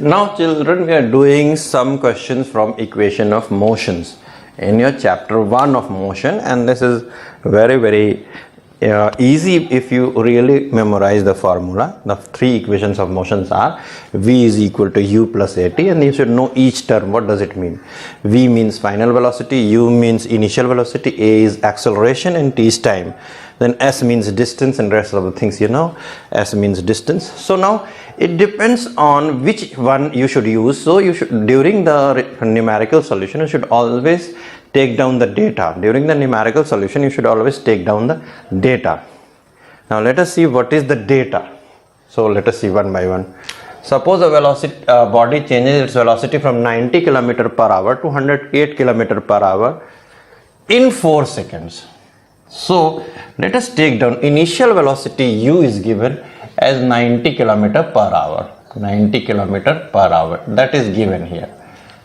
Now children, we are doing some questions from equation of motions in your chapter 1 of motion, and this is very easy if you really memorize the formula. The three equations of motions are v is equal to u plus at, and you should know each term. What does it mean? V means final velocity, u means initial velocity, a is acceleration, and t is time. Then s means distance, and rest of the things you know. S means distance. So now it depends on which one you should use. So you should, during the numerical solution, you should always take down the data. During the numerical solution, you should always take down the data. Now let us see what is the data. So let us see one by one. Suppose a velocity body changes its velocity from 90 km per hour to 108 km per hour in 4 seconds. So let us take down initial velocity u is given as 90 km per hour. 90 km per hour, that is given here.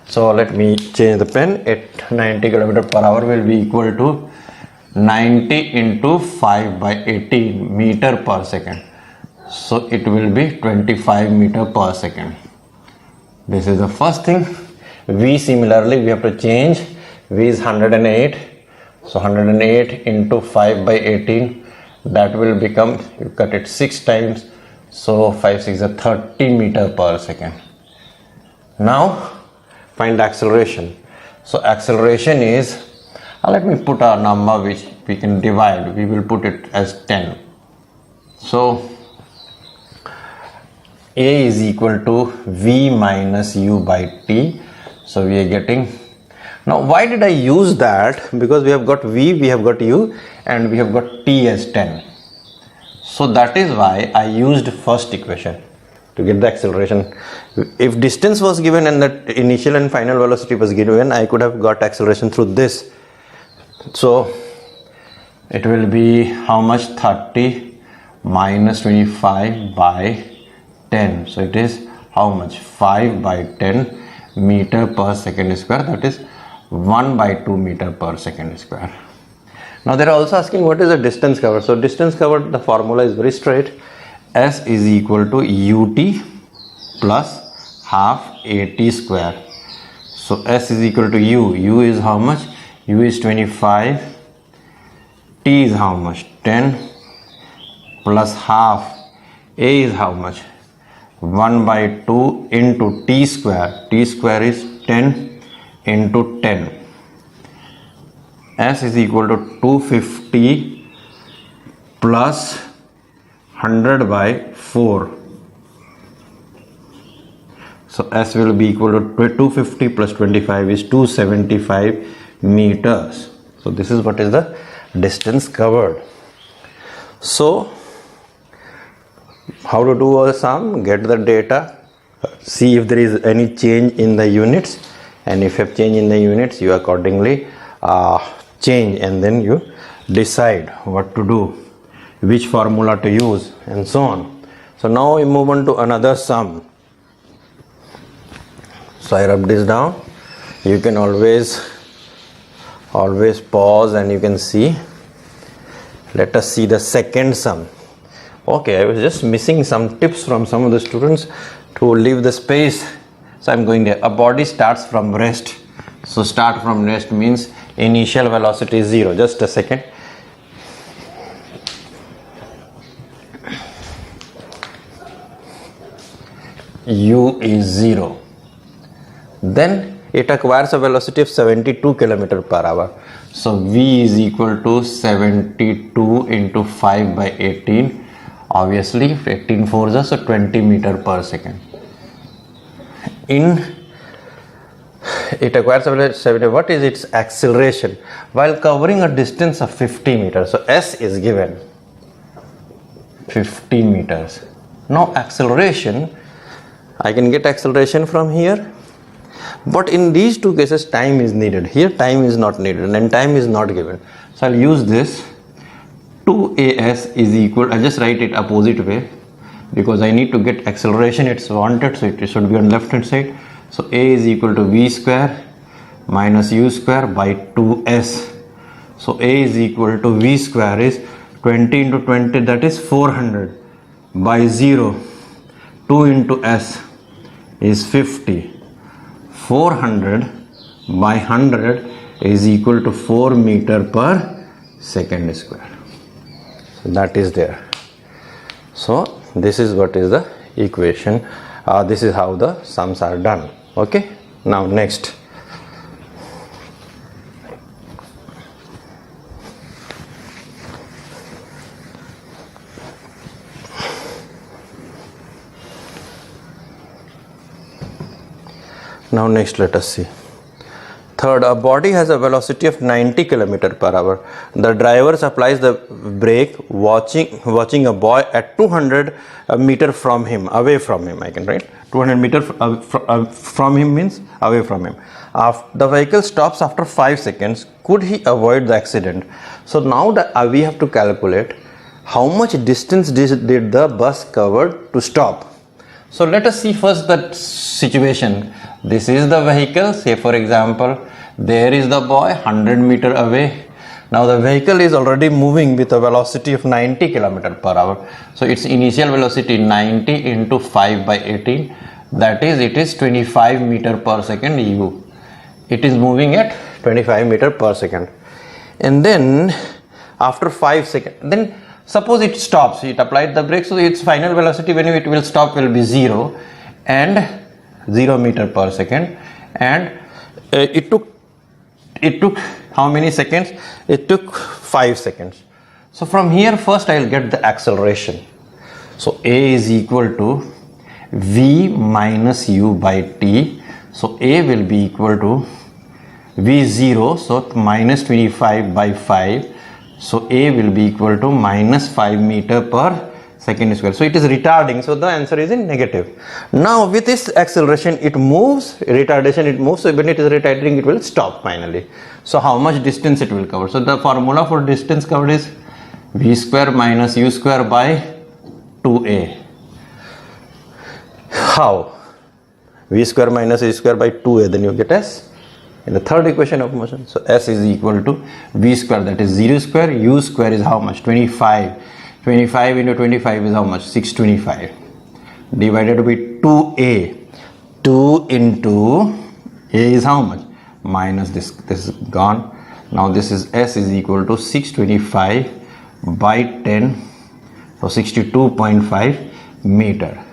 So let me change the pen. At 90 km per hour will be equal to 90 into 5 by 18 meter per second. So it will be 25 meter per second. This is the first thing. V similarly we have to change. V is 108. So 108 into 5 by 18, that will become, you cut it 6 times. So 5 6 is 30 meter per second. Now find acceleration. So acceleration is, let me put a number which we can divide. We will put it as 10. So a is equal to v minus u by t. So we are getting, now why did I use that? Because we have got v, we have got u, and we have got t as 10. So that is why I used first equation to get the acceleration. If distance was given and that initial and final velocity was given, I could have got acceleration through this. So it will be how much? 30 minus 25 by 10. So it is how much? 5 by 10 meter per second square, that is 1 by 2 meter per second square. Now they are also asking what is the distance covered. So distance covered, the formula is very straight. S is equal to ut plus half at square. So S is equal to u. U is how much? U is 25. T is how much? 10 plus half. A is how much? 1 by 2 into t square. T square is 10 into 10. S is equal to 250 plus 100 by 4. So S will be equal to 250 plus 25 is 275 meters. So this is what is the distance covered. So how to do a sum? Get the data, see if there is any change in the units, and if you have change in the units, you accordingly change, and then you decide what to do, which formula to use, and so on. So now we move on to another sum. So I rub this down. You can always pause and you can see. Let us see the second sum. Okay, I was just missing some tips from some of the students to leave the space. So I'm going there. A body starts from rest. So start from rest means initial velocity is 0. Just a second. U is 0. Then it acquires a velocity of 72 km per hour. So V is equal to 72 into 5 by 18. Obviously 18 4s are so 20 meter per second. It acquires a velocity. What is its acceleration while covering a distance of 50 meters? So S is given 50 meters. Now acceleration, I can get acceleration from here, but in these two cases time is needed. Here time is not needed and time is not given. So I'll use this. 2as is equal, I'll just write it opposite way because I need to get acceleration, it's wanted, so it should be on left hand side. So a is equal to v square minus u square by 2s. So a is equal to v square is 20 into 20, that is 400 by 0. 2 into s is 50. 400 by 100 is equal to 4 meter per second square. So that is there. So this is what is the equation. This is how the sums are done. Okay. Now next. Now next let us see. Third, a body has a velocity of 90 km per hour. The driver applies the brake watching a boy at 200 meter from him, away from him. I can write 200 meter from him means away from him. The vehicle stops after 5 seconds. Could he avoid the accident? So now we have to calculate how much distance did the bus cover to stop. So let us see first that situation. This is the vehicle, say for example, there is the boy 100 meter away. Now the vehicle is already moving with a velocity of 90 km per hour. So its initial velocity 90 into 5 by 18, that is, it is 25 meter per second u. It is moving at 25 meter per second. And then after 5 seconds, then suppose it stops, it applied the brake, so its final velocity when it will stop will be 0 and 0 meter per second, and it took how many seconds? It took 5 seconds. So from here first I will get the acceleration. So A is equal to V minus U by T. So A will be equal to V0, so minus 25 by 5. So A will be equal to minus 5 meter per second square. So it is retarding, so the answer is in negative. Now with this acceleration it moves, retardation it moves, so when it is retarding it will stop finally. So how much distance it will cover? So the formula for distance covered is V square minus U square by 2A. How? V square minus U square by 2A, then you get S in the third equation of motion. So S is equal to V square, that is 0 square, U square is how much? 25. 25 into 25 is how much? 625 divided by 2A. 2 into A is how much? Minus this is gone. Now this is S is equal to 625 by 10, so 62.5 meter.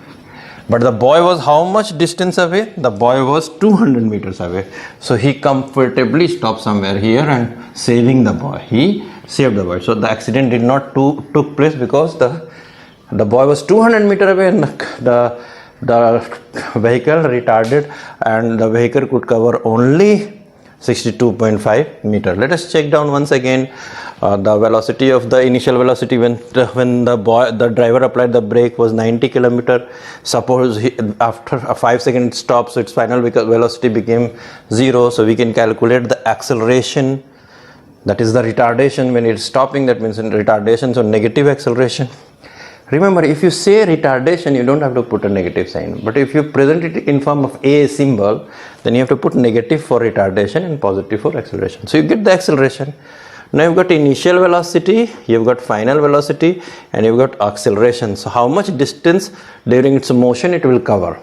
But the boy was how much distance away? The boy was 200 meters away. So he comfortably stopped somewhere here and saving the boy. He saved the boy. So the accident did not took place because the boy was 200 meters away and the vehicle retarded, and the vehicle could cover only 62.5 meter. Let us check down once again. The velocity of the initial velocity when the driver applied the brake was 90 km. Suppose after a 5 second stop, so its final velocity became 0. So we can calculate the acceleration, that is the retardation when it's stopping, that means in retardation, so negative acceleration. Remember, if you say retardation, you don't have to put a negative sign, but if you present it in form of a symbol, then you have to put negative for retardation and positive for acceleration. So you get the acceleration. Now you've got initial velocity, you've got final velocity, and you've got acceleration. So how much distance during its motion it will cover?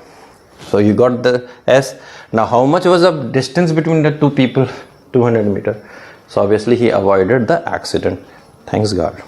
So you got the S. Now how much was the distance between the two people? 200 meters. So obviously he avoided the accident. Thanks God.